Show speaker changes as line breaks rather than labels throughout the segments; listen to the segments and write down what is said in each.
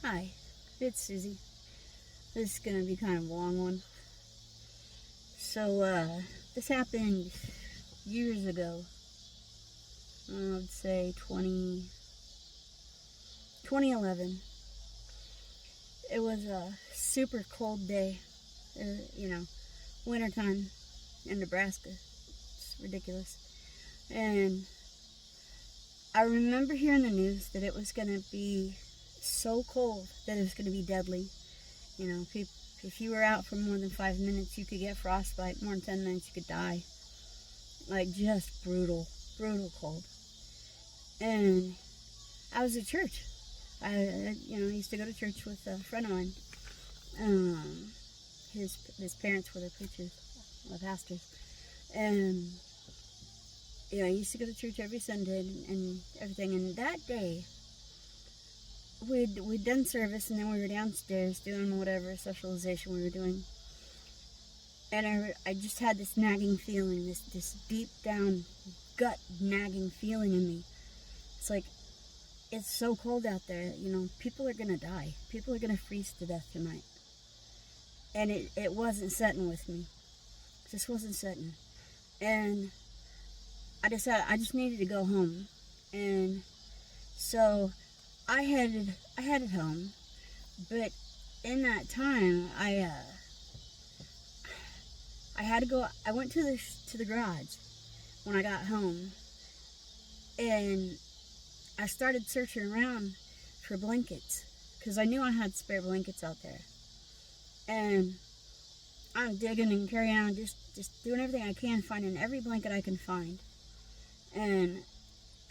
Hi, it's Susie. This is going to be kind of a long one. So, this happened years ago. I would say 2011. It was a super cold day. Wintertime in Nebraska. It's ridiculous. And I remember hearing the news that it was going to be so cold that it was going to be deadly. If you were out for more than 5 minutes, you could get frostbite. More than 10 minutes, you could die. Like, just brutal cold. And I was at church. I used to go to church with a friend of mine. His parents were the preachers, the pastors. And, I used to go to church every Sunday and everything. And that day, we'd done service, and then we were downstairs doing whatever socialization we were doing. And I just had this nagging feeling, this deep down gut nagging feeling in me. It's like, it's so cold out there, people are going to die. People are going to freeze to death tonight. And it wasn't setting with me. It just wasn't setting. And I decided I just needed to go home. And so I headed home, but in that time, I had to go. I went to the garage when I got home, and I started searching around for blankets because I knew I had spare blankets out there, and I'm digging and carrying on, just doing everything I can, finding every blanket I can find, and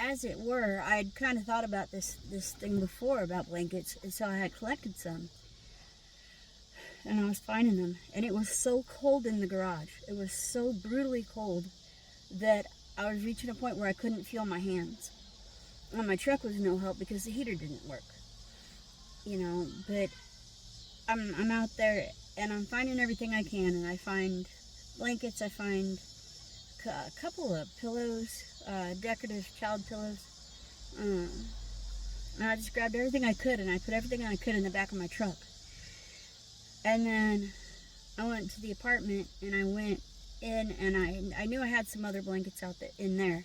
as it were, I had kind of thought about this thing before about blankets, and so I had collected some. And I was finding them. And it was so cold in the garage. It was so brutally cold that I was reaching a point where I couldn't feel my hands. And my truck was no help because the heater didn't work. But I'm out there and I'm finding everything I can. And I find blankets, I find a couple of pillows, decorative child pillows. And I just grabbed everything I could and I put everything I could in the back of my truck. And then I went to the apartment and I went in and I knew I had some other blankets out there in there.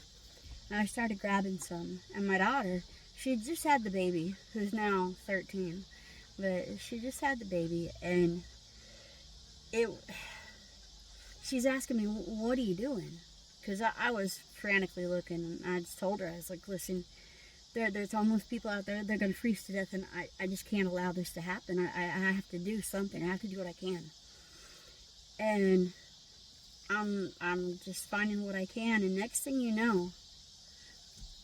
And I started grabbing some. And my daughter, she just had the baby, who's now 13. But she just had the baby, and she's asking me, what are you doing? Because I was frantically looking. I just told her, I was like, listen, there's homeless people out there. They're going to freeze to death, and I just can't allow this to happen. I have to do something. I have to do what I can. And I'm just finding what I can. And next thing you know,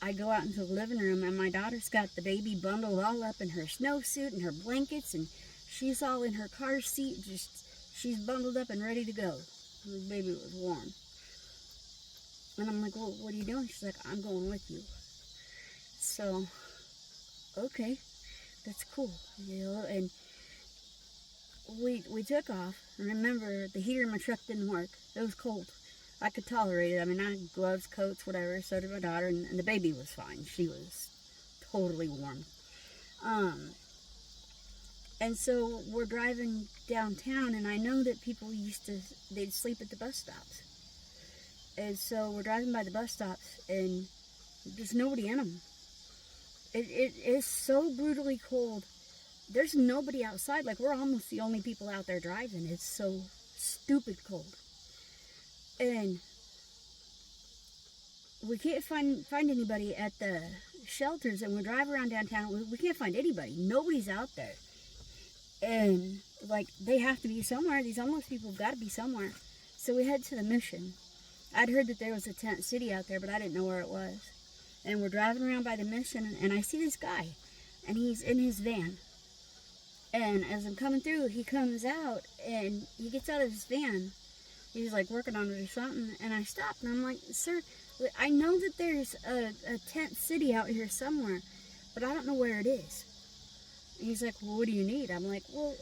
I go out into the living room, and my daughter's got the baby bundled all up in her snowsuit and her blankets, and she's all in her car seat. She's bundled up and ready to go. The baby was warm. And I'm like, well, what are you doing? She's like, I'm going with you. So, okay, that's cool, and we took off. Remember, the heater in my truck didn't work. It was cold. I could tolerate it. I mean, I had gloves, coats, whatever. So did my daughter, and the baby was fine. She was totally warm. And so we're driving downtown, and I know that people they'd sleep at the bus stops. And so we're driving by the bus stops, and there's nobody in them. It is so brutally cold. There's nobody outside. Like, we're almost the only people out there driving. It's so stupid cold. And we can't find anybody at the shelters, and we drive around downtown. We can't find anybody. Nobody's out there. And, like, they have to be somewhere. These homeless people have got to be somewhere. So we head to the Mission. I'd heard that there was a tent city out there, but I didn't know where it was. And we're driving around by the Mission, and I see this guy, and he's in his van. And as I'm coming through, he comes out, and he gets out of his van. He's, like, working on it or something, and I stopped, and I'm like, sir, I know that there's a tent city out here somewhere, but I don't know where it is. And he's like, well, what do you need? I'm like, well,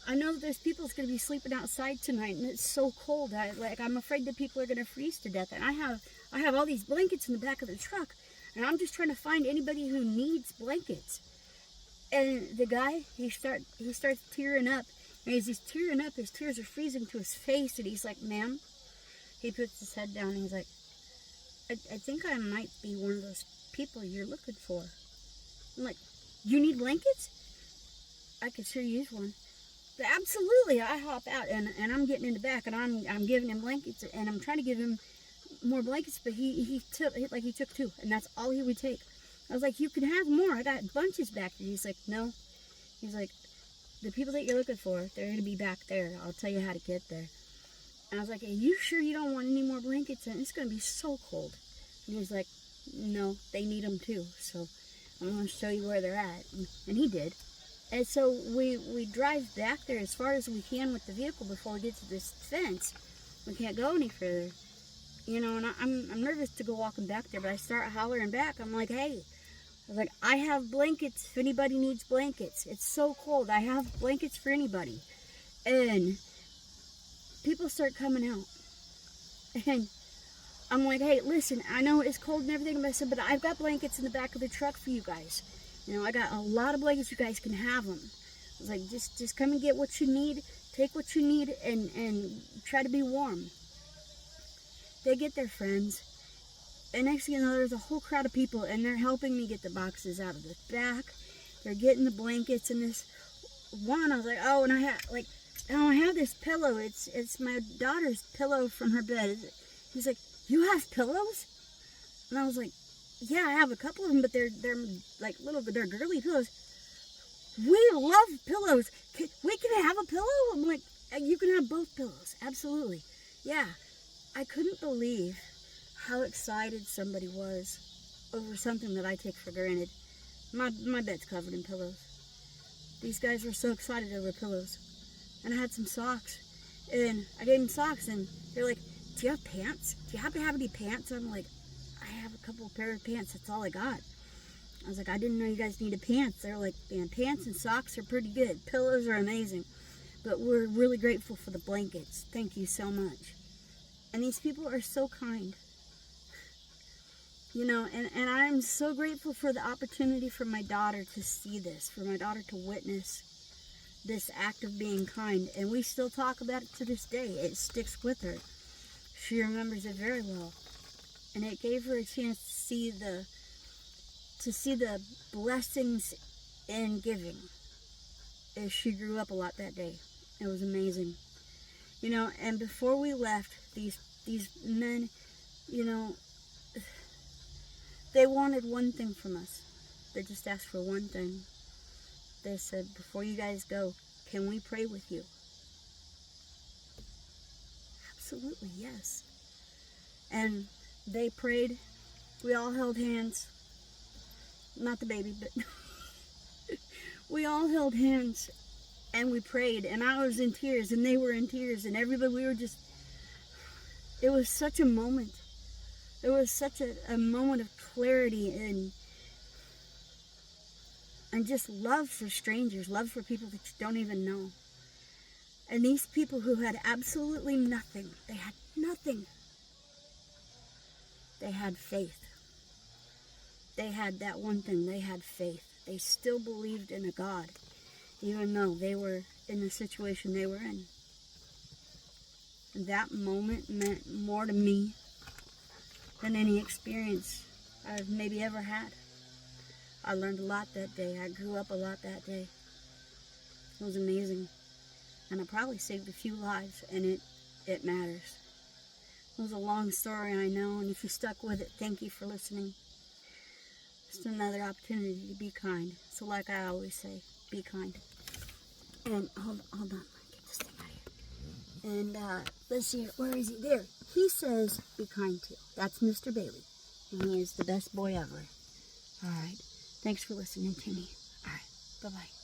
I know that there's people that's going to be sleeping outside tonight, and it's so cold. I'm afraid that people are going to freeze to death, and I have all these blankets in the back of the truck, and I'm just trying to find anybody who needs blankets. And the guy, he starts tearing up. And as he's tearing up, his tears are freezing to his face. And he's like, ma'am, he puts his head down and he's like, I think I might be one of those people you're looking for. I'm like, you need blankets? I could sure use one. But absolutely, I hop out and I'm getting in the back and I'm giving him blankets and I'm trying to give him more blankets, but he took 2 and that's all he would take. I was like, you can have more. I got bunches back there. He's like, no. He's like, the people that you're looking for, they're going to be back there. I'll tell you how to get there. And I was like, are you sure you don't want any more blankets? And it's going to be so cold. And he's like, no, they need them too. So I'm going to show you where they're at. And he did. And so we drive back there as far as we can with the vehicle before we get to this fence. We can't go any further. You know, and I'm nervous to go walking back there, but I start hollering back. I'm like, hey, I was like, I have blankets if anybody needs blankets. It's so cold. I have blankets for anybody. And people start coming out. And I'm like, hey, listen, I know it's cold and everything, but I've got blankets in the back of the truck for you guys. You know, I got a lot of blankets. You guys can have them. I was like, just come and get what you need. Take what you need and try to be warm. They get their friends. And next thing you know, there's a whole crowd of people, and they're helping me get the boxes out of the back. They're getting the blankets and this one. I was like, oh, and I have this pillow. It's my daughter's pillow from her bed. He's like, you have pillows? And I was like, yeah, I have a couple of them, but they're like they're girly pillows. We love pillows. We can have a pillow? I'm like, you can have both pillows. Absolutely. Yeah. I couldn't believe how excited somebody was over something that I take for granted. My bed's covered in pillows. These guys were so excited over pillows. And I had some socks. And I gave them socks, and they're like, do you have pants? Do you happen to have any pants? I'm like, I have a couple of pair of pants. That's all I got. I was like, I didn't know you guys needed pants. They're like, man, pants and socks are pretty good. Pillows are amazing. But we're really grateful for the blankets. Thank you so much. And these people are so kind. You know, and I'm so grateful for the opportunity for my daughter to see this, for my daughter to witness this act of being kind. And we still talk about it to this day. It sticks with her. She remembers it very well. And it gave her a chance to see the blessings in giving as she grew up a lot that day. It was amazing. You know, and before we left, these men, you know, they wanted one thing from us. They just asked for one thing. They said, before you guys go, can we pray with you? Absolutely, yes. And they prayed. We all held hands. Not the baby, but we all held hands and we prayed. And I was in tears and they were in tears and everybody, we were just, it was such a moment. It was such a moment of clarity and just love for strangers, love for people that you don't even know. And these people who had absolutely nothing, they had nothing. They had faith. They had that one thing, they had faith. They still believed in a God, even though they were in the situation they were in. And that moment meant more to me than any experience I've maybe ever had. I learned a lot that day. I grew up a lot that day. It was amazing. And I probably saved a few lives, and it matters. It was a long story, I know, and if you stuck with it, thank you for listening. Just another opportunity to be kind. So like I always say, be kind. And hold on, get this thing out of here. And let's see, where is he? There. He says, be kind to. That's Mr. Bailey. And he is the best boy ever. All right. Thanks for listening to me. All right. Bye-bye.